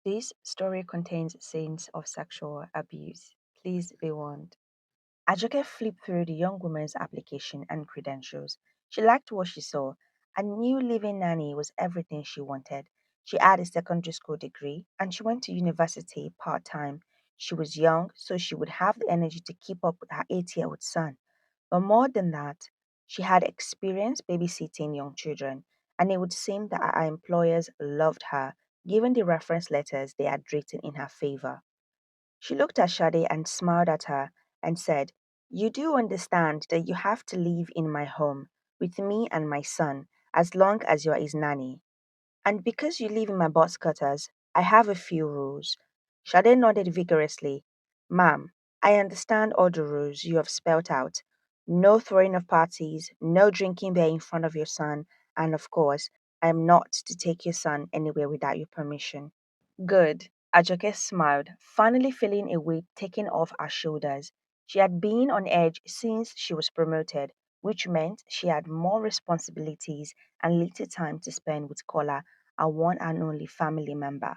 This story contains scenes of sexual abuse. Please be warned. Ajoke flipped through the young woman's application and credentials. She liked what she saw and knew living nanny was everything she wanted. She had a secondary school degree and she went to university part time. She was young, so she would have the energy to keep up with her 8-year-old son. But more than that, she had experience babysitting young children, and it would seem that her employers loved her, given the reference letters they had written in her favor. She looked at Shade and smiled at her and said, "You do understand that you have to live in my home with me and my son as long as you are his nanny. And because you live in my boss quarters, I have a few rules." Shade nodded vigorously. "Ma'am, I understand all the rules you have spelt out. No throwing of parties, no drinking beer in front of your son, and of course, I am not to take your son anywhere without your permission." Good. Ajoke smiled, finally feeling a weight taken off her shoulders. She had been on edge since she was promoted, which meant she had more responsibilities and little time to spend with Kola, her one and only family member,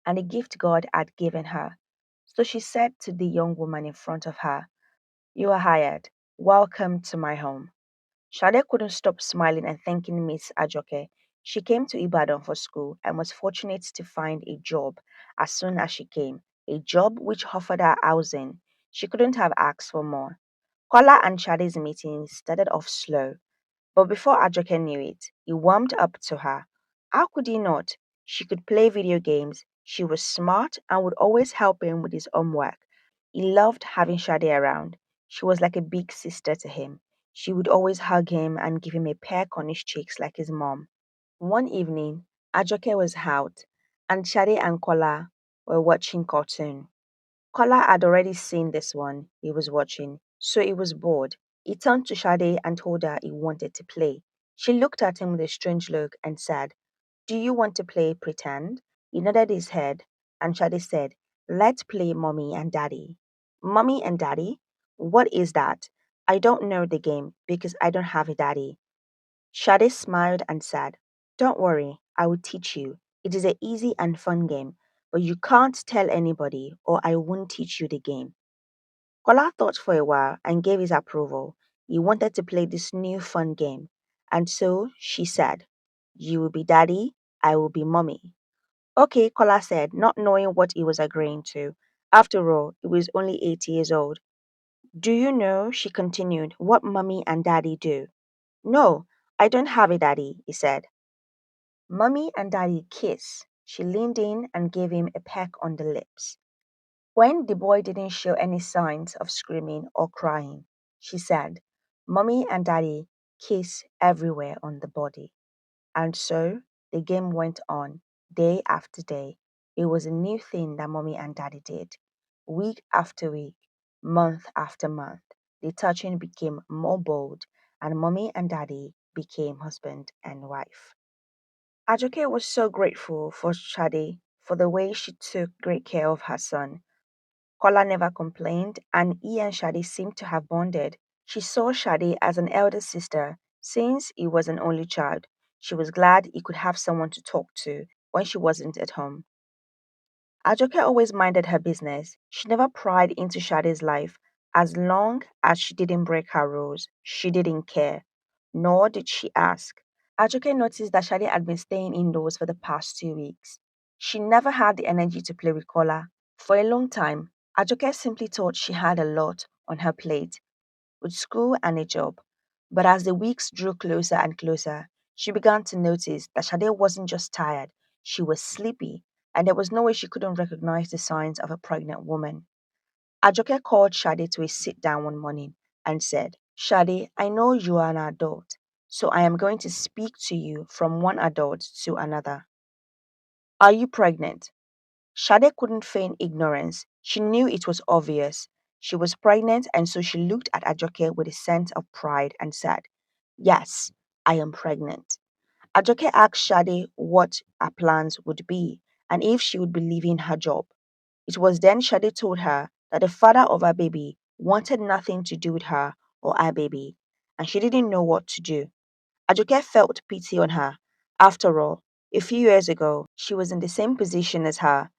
and a gift God had given her. So she said to the young woman in front of her, "You are hired. Welcome to my home." Shade couldn't stop smiling and thanking Miss Ajoke. She came to Ibadan for school and was fortunate to find a job as soon as she came, a job which offered her housing. She couldn't have asked for more. Kola and Shade's meeting started off slow, but before Ajoke knew it, he warmed up to her. How could he not? She could play video games, she was smart and would always help him with his homework. He loved having Shade around. She was like a big sister to him. She would always hug him and give him a peck on his cheeks like his mom. One evening, Ajoke was out, and Shade and Kola were watching cartoon. Kola had already seen this one he was watching, so he was bored. He turned to Shade and told her he wanted to play. She looked at him with a strange look and said, "Do you want to play pretend?" He nodded his head, and Shade said, "Let's play mommy and daddy." "Mommy and daddy? What is that?" "I don't know the game because I don't have a daddy." Shade smiled and said, "Don't worry, I will teach you. It is an easy and fun game, but you can't tell anybody or I won't teach you the game." Kola thought for a while and gave his approval. He wanted to play this new fun game. And so she said, "You will be daddy, I will be mommy." "Okay," Kola said, not knowing what he was agreeing to. After all, he was only 8 years old. "Do you know," she continued, "what mommy and daddy do?" "No, I don't have a daddy," he said. "Mommy and daddy kiss." She leaned in and gave him a peck on the lips. When the boy didn't show any signs of screaming or crying, she said, "Mommy and daddy kiss everywhere on the body." And so the game went on, day after day. It was a new thing that mommy and daddy did. Week after week, month after month, the touching became more bold, and mommy and daddy became husband and wife. Ajoke was so grateful for Shade for the way she took great care of her son. Kola never complained, and he and Shade seemed to have bonded. She saw Shade as an elder sister since he was an only child. She was glad he could have someone to talk to when she wasn't at home. Ajoke always minded her business. She never pried into Shade's life. As long as she didn't break her rules, she didn't care. Nor did she ask. Ajoke noticed that Shade had been staying indoors for the past 2 weeks. She never had the energy to play with Kola. For a long time, Ajoke simply thought she had a lot on her plate with school and a job. But as the weeks drew closer and closer, she began to notice that Shade wasn't just tired, she was sleepy, and there was no way she couldn't recognize the signs of a pregnant woman. Ajoke called Shade to a sit down one morning and said, "Shade, I know you are an adult, so I am going to speak to you from one adult to another. Are you pregnant?" Shade couldn't feign ignorance. She knew it was obvious. She was pregnant, and so she looked at Ajoke with a sense of pride and said, "Yes, I am pregnant." Ajoke asked Shade what her plans would be and if she would be leaving her job. It was then Shade told her that the father of her baby wanted nothing to do with her or her baby, and she didn't know what to do. Ajoke felt pity on her. After all, a few years ago, she was in the same position as her.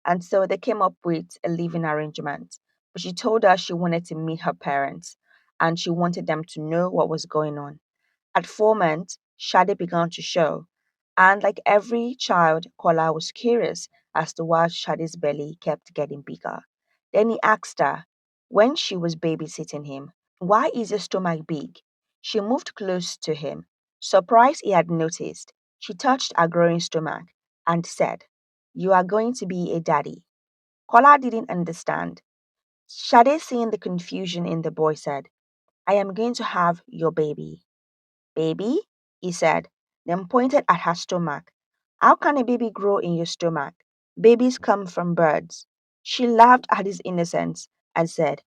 And so they came up with a living arrangement. But she told her she wanted to meet her parents and she wanted them to know what was going on. At 4 months, Shade began to show, and like every child, Kola was curious as to why Shade's belly kept getting bigger. Then he asked her, when she was babysitting him, why is your stomach big? She moved close to him. Surprised he had noticed, she touched her growing stomach and said, you are going to be a daddy. Kola didn't understand. Shade, seeing the confusion in the boy, said, I am going to have your baby. Baby, he said, then pointed at her stomach. How can a baby grow in your stomach? Babies come from birds. She laughed at his innocence and said,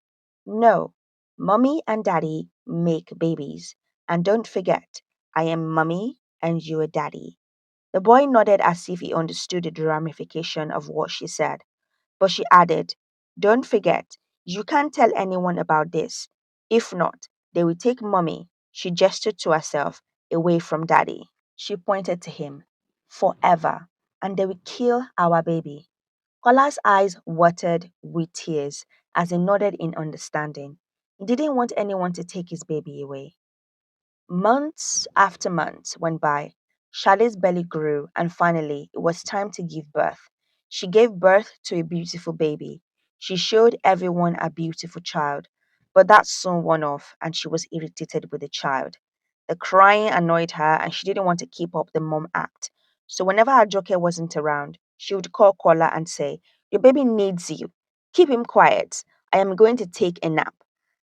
no, mommy and daddy make babies. And don't forget, I am mommy and you are daddy. The boy nodded as if he understood the ramification of what she said. But she added, don't forget, you can't tell anyone about this. If not, they will take mommy, she gestured to herself, away from daddy. She pointed to him. Forever. And they will kill our baby. Kola's eyes watered with tears as he nodded in understanding. He didn't want anyone to take his baby away. Months after months went by. Shade's belly grew, and finally, it was time to give birth. She gave birth to a beautiful baby. She showed everyone a beautiful child, but that soon wore off, and she was irritated with the child. The crying annoyed her, and she didn't want to keep up the mom act. So whenever Ajoke wasn't around, she would call Kola and say, your baby needs you. Keep him quiet. I am going to take a nap.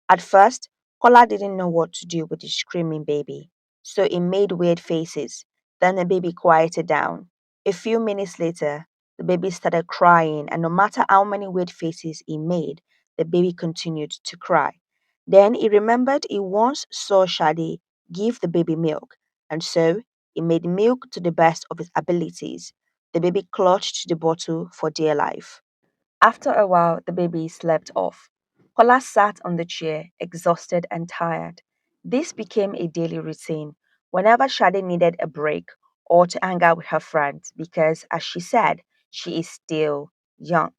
At first, Kola didn't know what to do with the screaming baby, so he made weird faces. Then the baby quieted down. A few minutes later, the baby started crying, and no matter how many weird faces he made, the baby continued to cry. Then he remembered he once saw Shadi give the baby milk, and so he made milk to the best of his abilities. The baby clutched the bottle for dear life. After a while, the baby slept off. Kola sat on the chair, exhausted and tired. This became a daily routine whenever Shade needed a break or to hang out with her friends because, as she said, she is still young.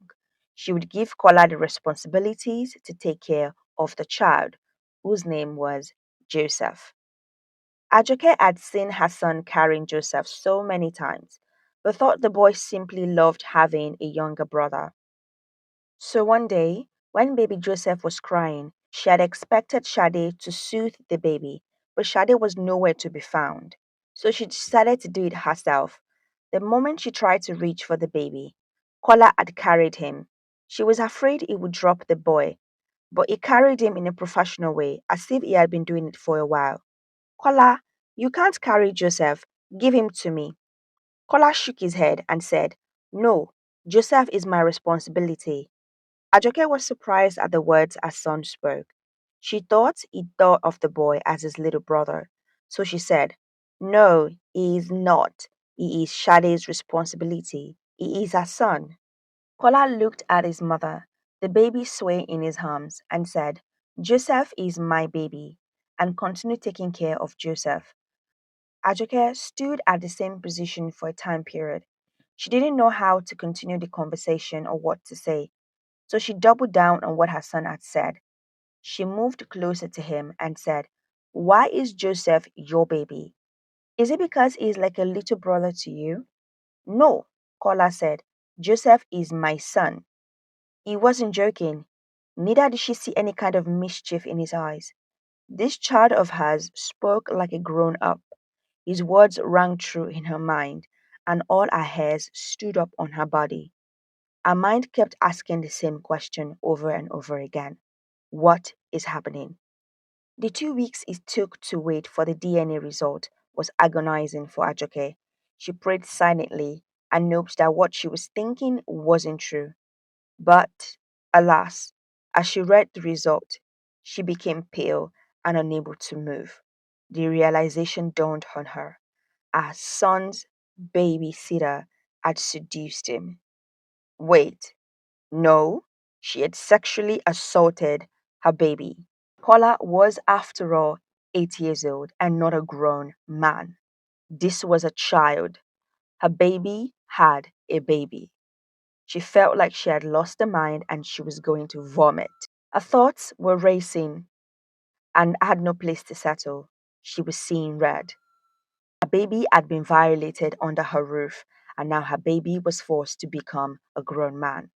She would give Kola the responsibilities to take care of the child, whose name was Joseph. Ajoke had seen her son carrying Joseph so many times, but thought the boy simply loved having a younger brother. So one day, when baby Joseph was crying, she had expected Shade to soothe the baby, but Shade was nowhere to be found. So she decided to do it herself. The moment she tried to reach for the baby, Kola had carried him. She was afraid he would drop the boy, but he carried him in a professional way, as if he had been doing it for a while. Kola, you can't carry Joseph. Give him to me. Kola shook his head and said, no, Joseph is my responsibility. Ajoke was surprised at the words her son spoke. She thought he thought of the boy as his little brother. So she said, no, he is not. He is Shade's responsibility. He is her son. Kola looked at his mother, the baby swaying in his arms, and said, Joseph is my baby, and continued taking care of Joseph. Ajoke stood at the same position for a time period. She didn't know how to continue the conversation or what to say. So she doubled down on what her son had said. She moved closer to him and said, why is Joseph your baby? Is it because he's like a little brother to you? No, Kola said. Joseph is my son. He wasn't joking. Neither did she see any kind of mischief in his eyes. This child of hers spoke like a grown up. His words rang true in her mind, and all her hairs stood up on her body. Her mind kept asking the same question over and over again. What is happening? The 2 weeks it took to wait for the DNA result was agonizing for Ajoke. She prayed silently and hoped that what she was thinking wasn't true. But, alas, as she read the result, she became pale and unable to move. The realization dawned on her. Her son's babysitter had seduced him. Wait, no, she had sexually assaulted her baby. Kola was, after all, 8 years old and not a grown man. This was a child. Her baby had a baby. She felt like she had lost her mind and she was going to vomit. Her thoughts were racing and had no place to settle. She was seeing red. Her baby had been violated under her roof, and now her baby was forced to become a grown man.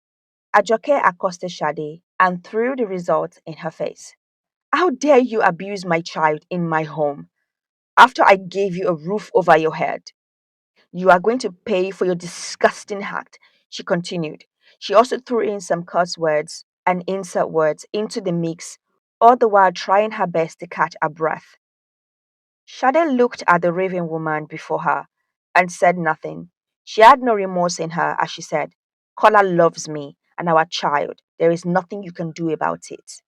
Ajoke accosted Shade and threw the results in her face. How dare you abuse my child in my home after I gave you a roof over your head? You are going to pay for your disgusting act, she continued. She also threw in some curse words and insert words into the mix, all the while trying her best to catch her breath. Shade looked at the raving woman before her and said nothing. She had no remorse in her as she said, Kola loves me and our child. There is nothing you can do about it.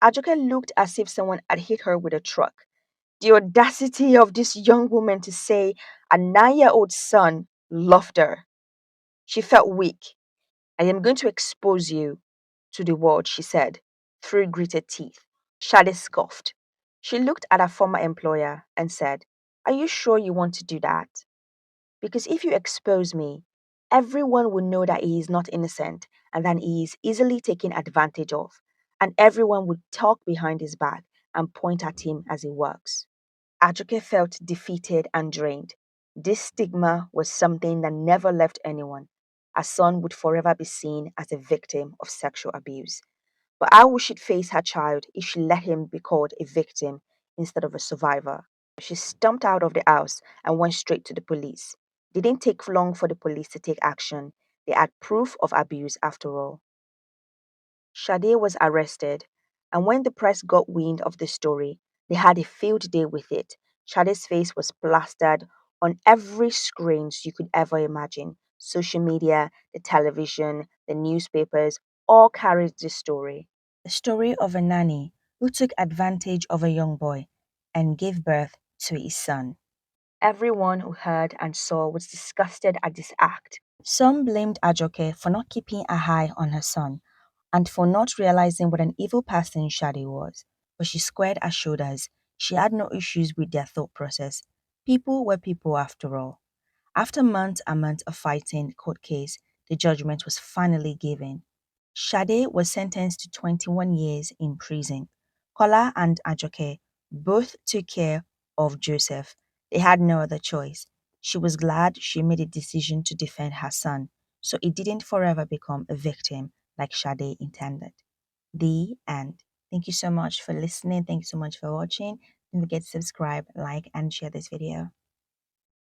Ajoke looked as if someone had hit her with a truck. The audacity of this young woman to say a 9 year old son loved her. She felt weak. I am going to expose you to the world, she said, through gritted teeth. Shade scoffed. She looked at her former employer and said, Are you sure you want to do that? Because if you expose me, everyone will know that he is not innocent and that he is easily taken advantage of, and everyone would talk behind his back and point at him as he works. Ajoke felt defeated and drained. This stigma was something that never left anyone. Her son would forever be seen as a victim of sexual abuse. But how would she face her child if she let him be called a victim instead of a survivor? She stumped out of the house and went straight to the police. It didn't take long for the police to take action. They had proof of abuse after all. Sade was arrested, and when the press got wind of the story, they had a field day with it. Sade's face was plastered on every screens you could ever imagine. Social media, the television, the newspapers, all carried this story. The story of a nanny who took advantage of a young boy and gave birth to his son. Everyone who heard and saw was disgusted at this act. Some blamed Ajoke for not keeping a eye on her son and for not realizing what an evil person Shade was. But she squared her shoulders. She had no issues with their thought process. People were people after all. After months and months of fighting the court case, the judgment was finally given. Shade was sentenced to 21 years in prison. Kola and Ajoke both took care of Joseph. They had no other choice. She was glad she made a decision to defend her son, so he didn't forever become a victim like Shade intended. The end. Thank you so much for listening. Thank you so much for watching. Don't forget to subscribe, like, and share this video.